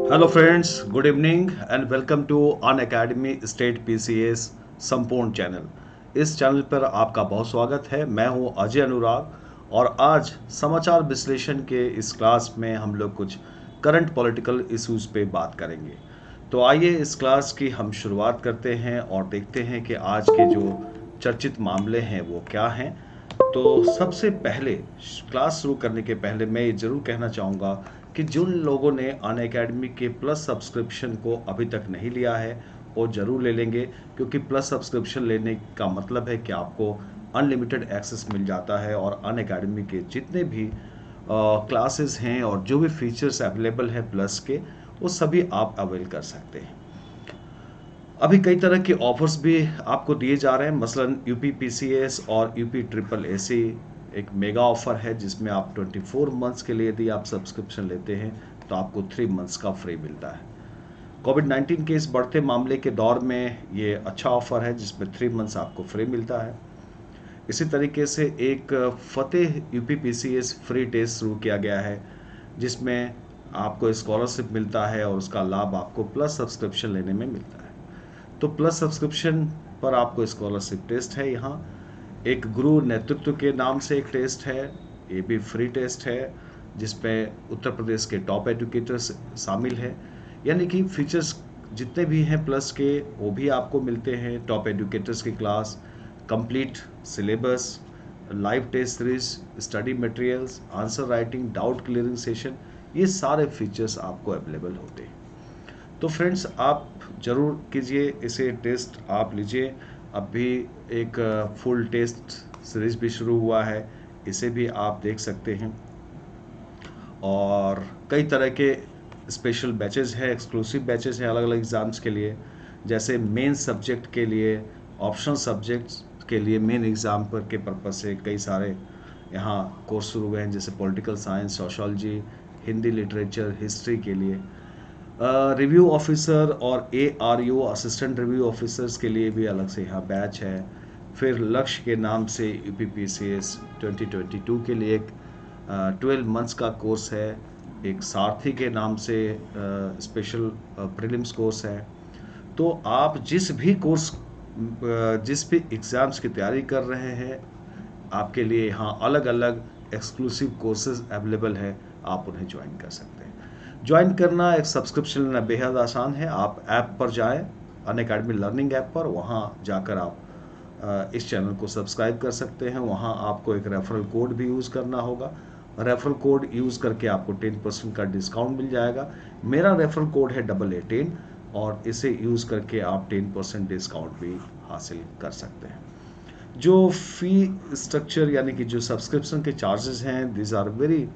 Hello friends, good evening and welcome to Unacademy state PCS संपूर्ण चैनल। इस channel पर आपका बहुत स्वागत है। मैं हूं अजय अनुराग और आज समाचार विश्लेषण के इस क्लास में हम लोग कुछ करंट पॉलिटिकल इश्यूज पे बात करेंगे। तो आइए इस क्लास की हम शुरुआत करते हैं और देखते हैं कि आज के जो चर्चित मामले हैं वो क्या हैं। तो सबसे पहले क्लास शुरू करने के पहले मैं ये जरूर कहना चाहूँगा कि जिन लोगों ने अन अकेडमी के प्लस सब्सक्रिप्शन को अभी तक नहीं लिया है वो ज़रूर ले लेंगे, क्योंकि प्लस सब्सक्रिप्शन लेने का मतलब है कि आपको अनलिमिटेड एक्सेस मिल जाता है और अन अकेडमी के जितने भी क्लासेस हैं और जो भी फीचर्स अवेलेबल हैं प्लस के, वो सभी आप अवेल कर सकते हैं। अभी कई तरह के ऑफर्स भी आपको दिए जा रहे हैं, मसलन यूपी पीसीएस और यूपी ट्रिपल एसी एक मेगा ऑफर है जिसमें आप 24 मंथ्स के लिए यदि आप सब्सक्रिप्शन लेते हैं तो आपको 3 मंथ्स का फ्री मिलता है। कोविड 19 के इस बढ़ते मामले के दौर में ये अच्छा ऑफर है जिसमें 3 मंथ्स आपको फ्री मिलता है। इसी तरीके से एक फतेह यूपी पीसीएस फ्री टेस्ट शुरू किया गया है जिसमें आपको स्कॉलरशिप मिलता है और उसका लाभ आपको प्लस सब्सक्रिप्शन लेने में मिलता है। तो प्लस सब्सक्रिप्शन पर आपको स्कॉलरशिप टेस्ट है। यहाँ एक गुरु नेतृत्व के नाम से एक टेस्ट है, ये भी फ्री टेस्ट है जिसमें उत्तर प्रदेश के टॉप एजुकेटर्स शामिल हैं। यानी कि फीचर्स जितने भी हैं प्लस के वो भी आपको मिलते हैं। टॉप एजुकेटर्स की class, complete syllabus, live test series, study materials, answer writing, doubt clearing session, ये सारे फीचर्स आपको अवेलेबल होते हैं। तो फ्रेंड्स, आप ज़रूर कीजिए इसे टेस्ट, आप लीजिए। अभी एक फुल टेस्ट सीरीज भी शुरू हुआ है, इसे भी आप देख सकते हैं। और कई तरह के स्पेशल बैचेस हैं, एक्सक्लूसिव बैचेस हैं अलग अलग एग्ज़ाम्स के लिए। जैसे मेन सब्जेक्ट के लिए, ऑप्शनल सब्जेक्ट्स के लिए मेन एग्ज़ाम पर के पर्पज़ से कई सारे यहाँ कोर्स शुरू हुए हैं, जैसे political science, sociology, Hindi literature, history के लिए। रिव्यू ऑफिसर और ARU असिस्टेंट रिव्यू ऑफिसर्स के लिए भी अलग से यहाँ बैच है। फिर लक्ष्य के नाम से UPPCS 2022 के लिए एक 12 मंथ्स का कोर्स है। एक सारथी के नाम से स्पेशल प्रीलिम्स कोर्स है। तो आप जिस भी एग्ज़ाम्स की तैयारी कर रहे हैं, आपके लिए यहाँ अलग अलग एक्सक्लूसिव कोर्सेज अवेलेबल है, आप उन्हें ज्वाइन कर सकते हैं। ज्वाइन करना, एक सब्सक्रिप्शन लेना बेहद आसान है। आप ऐप पर जाएं, अन अकेडमी लर्निंग ऐप पर, वहाँ जाकर आप इस चैनल को सब्सक्राइब कर सकते हैं। वहाँ आपको एक रेफरल कोड भी यूज़ करना होगा। रेफरल कोड यूज़ करके आपको 10% का डिस्काउंट मिल जाएगा। मेरा रेफरल कोड है 88 और इसे यूज़ करके आप 10% डिस्काउंट भी हासिल कर सकते हैं। जो फ़ी स्ट्रक्चर यानी कि जो सब्सक्रिप्शन के चार्जेस हैं, this are very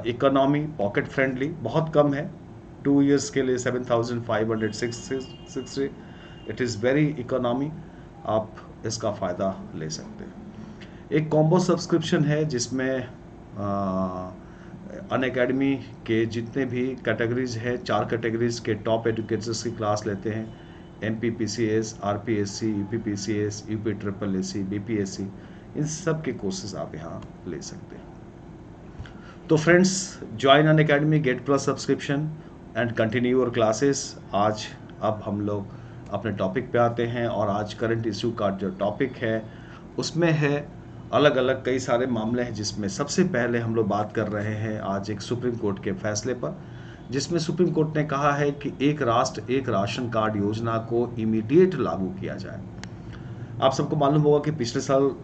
economy, pocket friendly, बहुत कम है। 2 ईयर्स के लिए 7560, इट इज़ वेरी इकोनॉमी। आप इसका फ़ायदा ले सकते हैं। एक कॉम्बो सब्सक्रिप्शन है जिसमें अन अकेडमी के जितने भी कैटेगरीज हैं, 4 कैटेगरीज के टॉप एजुकेटर्स की क्लास लेते हैं। MPPCS, RPSC, UPPCS, UP triple SC, BPSC, इन सब के कोर्सेज आप यहाँ ले सकते हैं। तो friends, join Unacademy, get plus subscription and continue your classes. आज अब हम लोग अपने टॉपिक पे आते हैं और आज करंट इशू का जो टॉपिक है उसमें है अलग अलग कई सारे मामले हैं, जिसमें सबसे पहले हम लोग बात कर रहे हैं आज एक सुप्रीम कोर्ट के फैसले पर, जिसमें सुप्रीम कोर्ट ने कहा है कि एक राष्ट्र एक राशन कार्ड योजना को इमीडिएट लागू किया जाए। आप सबको मालूम होगा कि पिछले साल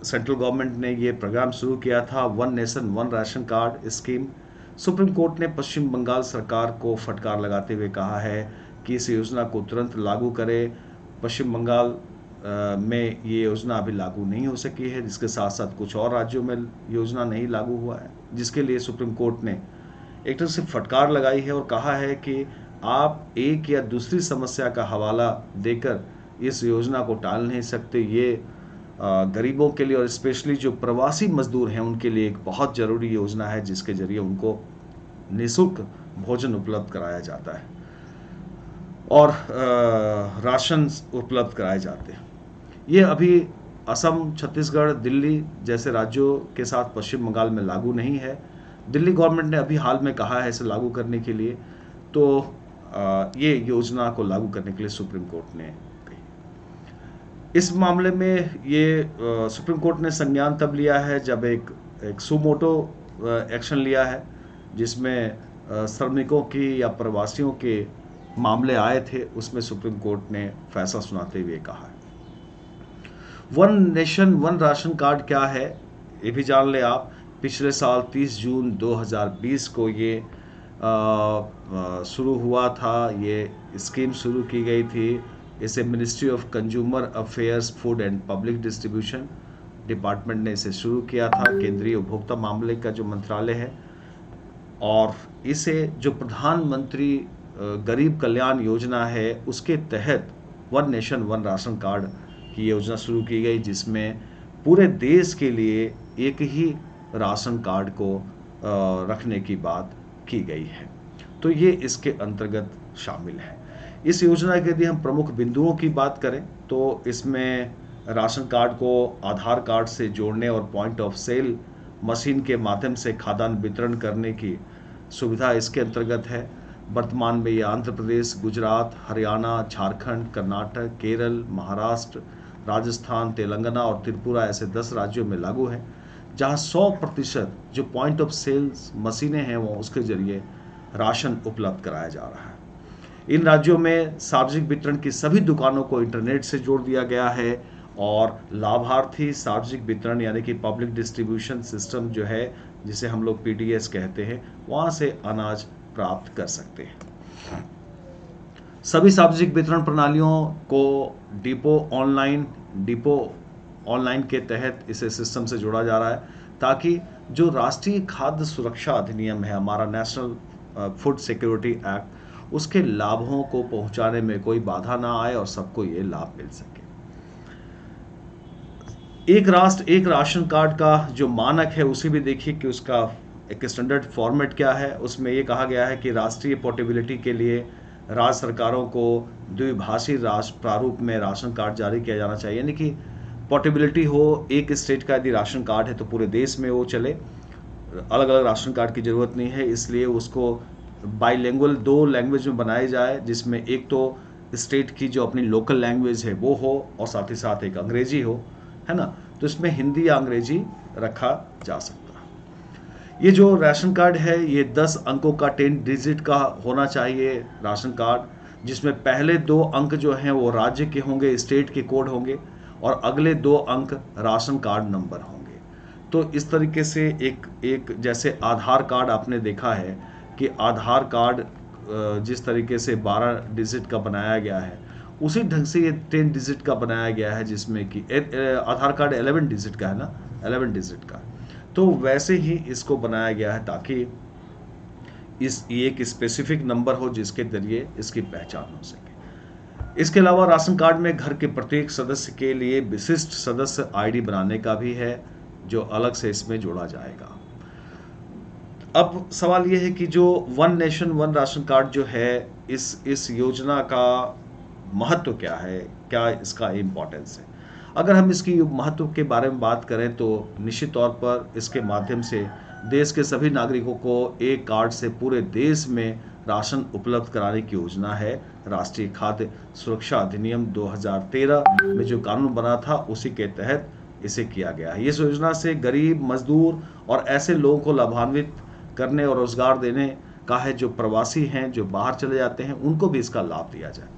सेंट्रल गवर्नमेंट ने ये प्रोग्राम शुरू किया था, one nation one ration card scheme. Supreme court ने पश्चिम बंगाल सरकार को फटकार लगाते हुए कहा है कि इस योजना को तुरंत लागू करे। पश्चिम बंगाल में ये योजना अभी लागू नहीं हो सकी है, जिसके साथ साथ कुछ और राज्यों में योजना नहीं लागू हुआ है, जिसके लिए सुप्रीम कोर्ट ने एक तरह से फटकार लगाई है और कहा है कि आप एक या दूसरी समस्या का हवाला देकर इस योजना को टाल नहीं सकते। ये गरीबों के लिए और स्पेशली जो प्रवासी मजदूर हैं उनके लिए एक बहुत ज़रूरी योजना है, जिसके ज़रिए उनको निःशुल्क भोजन उपलब्ध कराया जाता है और राशन उपलब्ध कराए जाते हैं। ये अभी असम, छत्तीसगढ़, दिल्ली जैसे राज्यों के साथ पश्चिम बंगाल में लागू नहीं है। दिल्ली गवर्नमेंट ने अभी हाल में कहा है इसे लागू करने के लिए। तो ये योजना को लागू करने के लिए सुप्रीम कोर्ट ने कही। इस मामले में ये सुप्रीम कोर्ट ने संज्ञान तब लिया है जब एक सुमोटो एक्शन लिया है, जिसमें श्रमिकों की या प्रवासियों के मामले आए थे। उसमें सुप्रीम कोर्ट ने फैसला सुनाते हुए कहा है, one nation one ration card क्या है ये भी जान ले आप। पिछले साल 30 जून 2020 को ये शुरू हुआ था, ये स्कीम शुरू की गई थी। इसे ministry of consumer affairs, food and public distribution department ने इसे शुरू किया था, केंद्रीय उपभोक्ता मामले का जो मंत्रालय है। और इसे जो प्रधानमंत्री गरीब कल्याण योजना है उसके तहत one nation one ration card की योजना शुरू की गई, जिसमें पूरे देश के लिए एक ही राशन कार्ड को रखने की बात की गई है। तो ये इसके अंतर्गत शामिल है। इस योजना के यदि हम प्रमुख बिंदुओं की बात करें तो इसमें राशन कार्ड को आधार कार्ड से जोड़ने और पॉइंट ऑफ सेल मशीन के माध्यम से खाद्यान्न वितरण करने की सुविधा इसके अंतर्गत है। वर्तमान में ये आंध्र प्रदेश, गुजरात, हरियाणा, झारखंड, कर्नाटक, केरल, महाराष्ट्र, राजस्थान, तेलंगाना और त्रिपुरा ऐसे 10 राज्यों में लागू है, जहां 100% जो पॉइंट ऑफ सेल्स मशीनें हैं वो उसके जरिए राशन उपलब्ध कराया जा रहा है। इन राज्यों में सार्वजनिक वितरण की सभी दुकानों को इंटरनेट से जोड़ दिया गया है और लाभार्थी सार्वजनिक वितरण यानी कि पब्लिक डिस्ट्रीब्यूशन सिस्टम जो है, जिसे हम लोग पीडीएस कहते हैं, वहां से अनाज प्राप्त कर सकते हैं। सभी सार्वजनिक वितरण प्रणालियों को डिपो ऑनलाइन के तहत इसे सिस्टम से जोड़ा जा रहा है, ताकि जो राष्ट्रीय खाद्य सुरक्षा अधिनियम है, हमारा नेशनल फूड सिक्योरिटी एक्ट, उसके लाभों को पहुंचाने में कोई बाधा ना आए और सबको ये लाभ मिल सके। एक राष्ट्र एक राशन कार्ड का जो मानक है उसे भी देखिए कि उसका एक स्टैंडर्ड फॉर्मेट क्या है। उसमें ये कहा गया है कि राष्ट्रीय पोर्टेबिलिटी के लिए राज्य सरकारों को द्विभाषी राष्ट्र प्रारूप में राशन कार्ड जारी किया जाना चाहिए, यानी कि पोर्टेबिलिटी हो। एक स्टेट का यदि राशन कार्ड है तो पूरे देश में वो चले, अलग अलग राशन कार्ड की ज़रूरत नहीं है। इसलिए उसको बाईलिंगुअल 2 लैंग्वेज में बनाई जाए, जिसमें एक तो स्टेट की जो अपनी लोकल लैंग्वेज है वो हो और साथ ही साथ एक अंग्रेजी हो, है ना। तो इसमें हिंदी या अंग्रेजी रखा जा सकता है। ये जो राशन कार्ड है ये 10 अंकों का 10 डिजिट का होना चाहिए राशन कार्ड, जिसमें पहले 2 अंक जो हैं वो राज्य के होंगे, स्टेट के कोड होंगे, और अगले 2 अंक राशन कार्ड नंबर होंगे। तो इस तरीके से एक जैसे आधार कार्ड आपने देखा है कि आधार कार्ड जिस तरीके से 12 डिजिट का बनाया गया है, उसी ढंग से ये 10 डिजिट का बनाया गया है, जिसमें कि आधार कार्ड 11 डिजिट का है ना, 11 डिजिट का। तो वैसे ही इसको बनाया गया है ताकि ये एक स्पेसिफिक नंबर हो जिसके जरिए इसकी पहचान हो सके। इसके अलावा राशन कार्ड में घर के प्रत्येक सदस्य के लिए विशिष्ट सदस्य आईडी बनाने का भी है, जो अलग से इसमें जोड़ा जाएगा। अब सवाल ये है कि जो one nation one ration card जो है, इस योजना का महत्व क्या है, क्या इसका इम्पोर्टेंस है। अगर हम इसकी महत्व के बारे में बात करें तो निश्चित तौर पर इसके माध्यम से देश के सभी नागरिकों को एक कार्ड से पूरे देश में राशन उपलब्ध कराने की योजना है। राष्ट्रीय खाद्य सुरक्षा अधिनियम 2013 में जो कानून बना था उसी के तहत इसे किया गया है। इस योजना से गरीब, मजदूर और ऐसे लोगों को लाभान्वित करने और रोजगार देने का है जो प्रवासी हैं, जो बाहर चले जाते हैं, उनको भी इसका लाभ दिया जाए।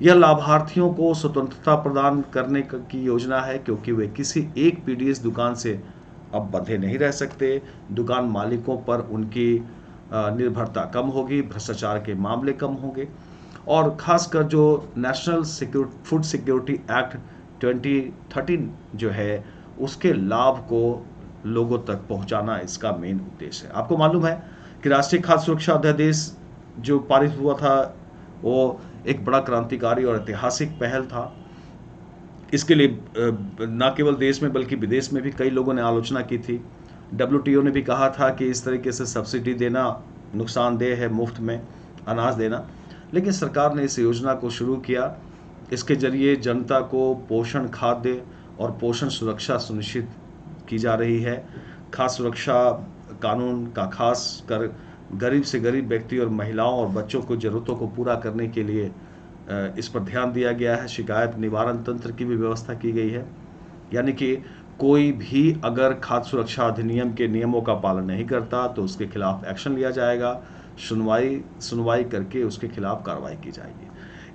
यह लाभार्थियों को स्वतंत्रता प्रदान करने की योजना है, क्योंकि वे किसी एक पीडीएस दुकान से अब बंधे नहीं रह सकते। दुकान मालिकों पर उनकी निर्भरता कम होगी, भ्रष्टाचार के मामले कम होंगे, और खासकर जो नेशनल फूड सिक्योरिटी एक्ट 2013 जो है उसके लाभ को लोगों तक पहुंचाना इसका मेन उद्देश्य है। आपको मालूम है कि राष्ट्रीय खाद्य सुरक्षा अध्यादेश जो पारित हुआ था वो एक बड़ा क्रांतिकारी और ऐतिहासिक पहल था। इसके लिए न केवल देश में बल्कि विदेश में भी कई लोगों ने आलोचना की थी। WTO ने भी कहा था कि इस तरीके से सब्सिडी देना नुकसानदेह है, मुफ्त में अनाज देना, लेकिन सरकार ने इस योजना को शुरू किया। इसके जरिए जनता को पोषण खाद्य और पोषण सुरक्षा सुनिश्चित की जा रही है। खाद्य सुरक्षा कानून का खास कर गरीब से गरीब व्यक्ति और महिलाओं और बच्चों को ज़रूरतों को पूरा करने के लिए इस पर ध्यान दिया गया है। शिकायत निवारण तंत्र की भी व्यवस्था की गई है, यानी कि कोई भी अगर खाद्य सुरक्षा अधिनियम के नियमों का पालन नहीं करता तो उसके खिलाफ एक्शन लिया जाएगा, सुनवाई करके उसके खिलाफ कार्रवाई की जाएगी।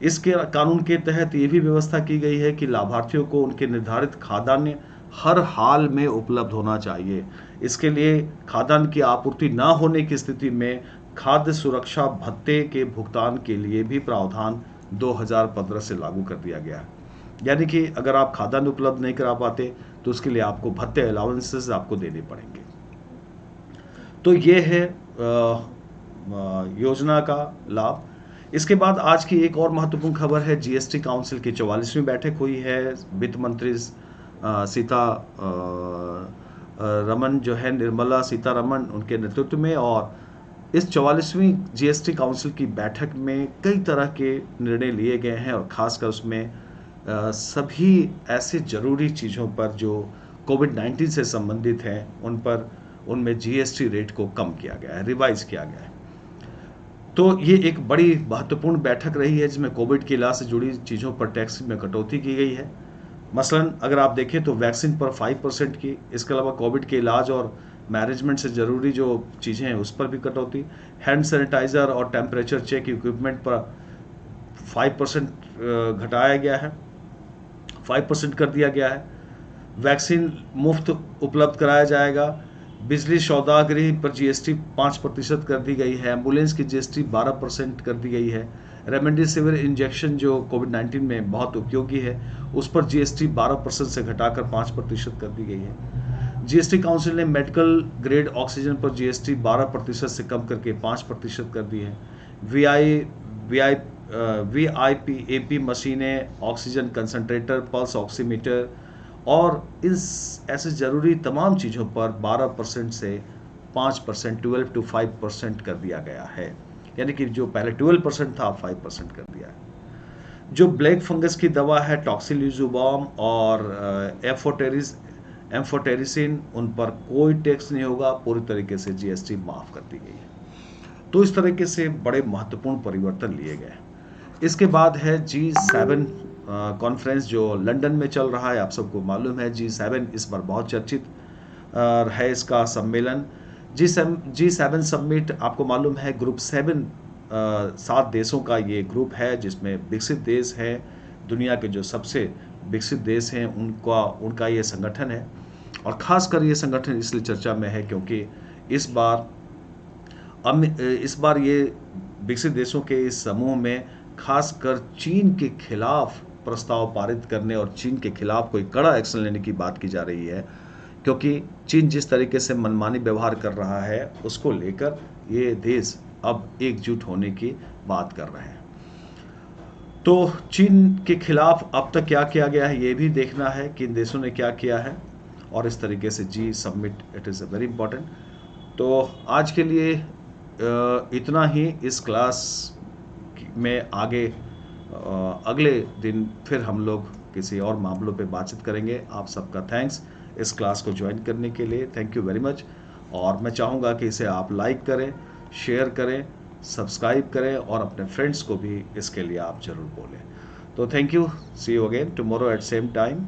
इसके कानून के तहत ये भी व्यवस्था की गई है कि लाभार्थियों को उनके निर्धारित खाद्यान्न हर हाल में उपलब्ध होना चाहिए। इसके लिए खाद्यान्न की आपूर्ति न होने की स्थिति में खाद्य सुरक्षा भत्ते के भुगतान के लिए भी प्रावधान 2015 से लागू कर दिया गया है। यानी कि अगर आप खाद्यान्न उपलब्ध नहीं करा पाते तो उसके लिए आपको भत्ते अलाउंसेस आपको देने पड़ेंगे। तो ये है योजना का लाभ। इसके बाद आज की एक और महत्वपूर्ण खबर है, जीएसटी काउंसिल की 44वीं बैठक हुई है। वित्त मंत्री सीता रमन जो है, निर्मला सीतारमन, उनके नेतृत्व में, और इस 44वीं जीएसटी काउंसिल की बैठक में कई तरह के निर्णय लिए गए हैं और खासकर उसमें सभी ऐसे ज़रूरी चीज़ों पर जो कोविड-19 से संबंधित हैं उनमें जीएसटी रेट को कम किया गया है, रिवाइज किया गया है। तो ये एक बड़ी महत्वपूर्ण बैठक रही है जिसमें कोविड के इलाज से जुड़ी चीज़ों पर टैक्स में कटौती की गई है। मसलन अगर आप देखें तो वैक्सीन पर 5% की, इसके अलावा कोविड के इलाज और मैनेजमेंट से ज़रूरी जो चीज़ें हैं उस पर भी कटौती, हैंड सैनिटाइज़र और टेम्परेचर चेक इक्विपमेंट पर 5% घटाया गया है, 5% कर दिया गया है। वैक्सीन मुफ्त उपलब्ध कराया जाएगा। बिजली सौदागरी पर जीएसटी 5% कर दी गई है। एम्बुलेंस की जीएसटी 12% कर दी गई है। रेमडेसिविर इंजेक्शन जो कोविड-19 में बहुत उपयोगी है उस पर जीएसटी 12% से घटाकर 5% कर दी गई है। जीएसटी काउंसिल ने मेडिकल ग्रेड ऑक्सीजन पर जीएसटी 12% से कम करके 5% कर दी है। वीआईपी मशीनें, ऑक्सीजन कंसंट्रेटर, पल्स ऑक्सीमीटर और इस ऐसे ज़रूरी तमाम चीज़ों पर 12% से 5%, 12 to 5% कर दिया गया है। यानी कि जो पहले 12% था 5% कर दिया है। जो ब्लैक फंगस की दवा है टॉक्सिलिजुबाम और एम्फोटेरिसिन, उन पर कोई टैक्स नहीं होगा, पूरी तरीके से जीएसटी माफ़ कर दी गई है। तो इस तरीके से बड़े महत्वपूर्ण परिवर्तन लिए गए हैं। इसके बाद है G7 कॉन्फ्रेंस जो लंदन में चल रहा है। आप सबको मालूम है G7 इस बार बहुत चर्चित है इसका सम्मेलन। G7 समिट आपको मालूम है ग्रुप 7 देशों का ये ग्रुप है जिसमें विकसित देश हैं, दुनिया के जो सबसे विकसित देश हैं उनका ये संगठन है। और ख़ासकर ये संगठन इसलिए चर्चा में है क्योंकि इस बार ये विकसित देशों के इस समूह में खासकर चीन के खिलाफ प्रस्ताव पारित करने और चीन के खिलाफ कोई कड़ा एक्शन लेने की बात की जा रही है, क्योंकि चीन जिस तरीके से मनमानी व्यवहार कर रहा है उसको लेकर ये देश अब एकजुट होने की बात कर रहे हैं। तो चीन के खिलाफ अब तक क्या किया गया है ये भी देखना है कि इन देशों ने क्या किया है, और इस तरीके से G summit it is a very important. तो आज के लिए इतना ही। इस क्लास में आगे अगले दिन फिर हम लोग किसी और मामलों पे बातचीत करेंगे। आप सबका थैंक्स इस क्लास को ज्वाइन करने के लिए, थैंक यू वेरी मच। और मैं चाहूँगा कि इसे आप लाइक करें, शेयर करें, सब्सक्राइब करें और अपने फ्रेंड्स को भी इसके लिए आप ज़रूर बोलें। तो thank you, see you again tomorrow at same time.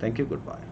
Thank you, good bye.